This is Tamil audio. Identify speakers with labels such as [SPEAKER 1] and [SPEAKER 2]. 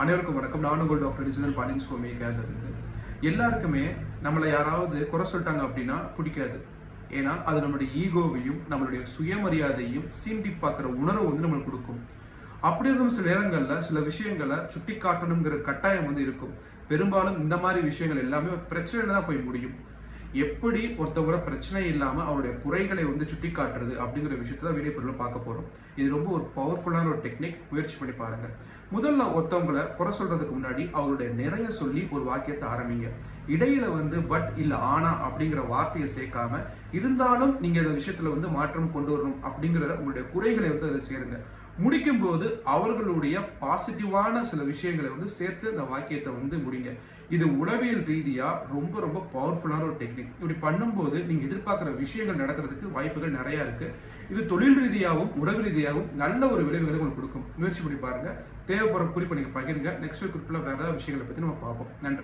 [SPEAKER 1] அனைவருக்கும் வணக்கம். நான் உங்கள் டாக்டர் ரிஜினல் பழனிசாமி கேந்திருந்து. எல்லாருக்குமே நம்மளை யாராவது குறை சொல்லிட்டாங்க அப்படின்னா பிடிக்காது. ஏன்னா அது நம்மளுடைய ஈகோவையும் நம்மளுடைய சுயமரியாதையும் சீண்டி பார்க்குற உணர்வை நம்மளுக்கு கொடுக்கும். அப்படி இருந்தும் சில நேரங்களில் சில விஷயங்களை சுட்டி காட்டணுங்கிற கட்டாயம் இருக்கும். பெரும்பாலும் இந்த மாதிரி விஷயங்கள் எல்லாமே பிரச்சனையில தான் போய் முடியும். எப்படி ஒருத்தவங்கள பிரச்சனை இல்லாமல் அவருடைய குறைகளை சுட்டி காட்டுறது அப்படிங்கிற விஷயத்த தான் வீடியோ பொருள் பார்க்க போகிறோம். இது ரொம்ப ஒரு பவர்ஃபுல்லான ஒரு டெக்னிக். முயற்சி பண்ணி பாருங்க. முதல்ல ஒருத்தவங்களை குறை சொல்றதுக்கு முன்னாடி அவருடைய நிறைய சொல்லி ஒரு வாக்கியத்தை ஆரம்பிங்க. இடையில பட் இல்ல ஆனா அப்படிங்கிற வார்த்தையை சேர்க்காம, இருந்தாலும் நீங்க இந்த விஷயத்துல மாற்றம் கொண்டு வரணும் அப்படிங்கிற உங்களுடைய குறைகளை அதை சேருங்க. முடிக்கும் போது அவர்களுடைய பாசிட்டிவான சில விஷயங்களை சேர்த்து இந்த வாக்கியத்தை முடிங்க. இது உளவியல் ரீதியா ரொம்ப ரொம்ப பவர்ஃபுல்லான ஒரு டெக்னிக். இப்படி பண்ணும்போது நீங்க எதிர்பார்க்கிற விஷயங்கள் நடக்கிறதுக்கு வாய்ப்புகள் நிறைய இருக்கு. இது தொழில் ரீதியாகவும் உறவு ரீதியாகவும் நல்ல ஒரு விளைவுகளை உங்களுக்கு கொடுக்கும். முயற்சி பண்ணி பாருங்க. தேவைப்படுற குறிப்பை நீங்க பகிருங்க. நெக்ஸ்ட் குறிப்பில் வேற ஏதாவது விஷயங்களை பத்தி நம்ம பார்ப்போம். நன்றி.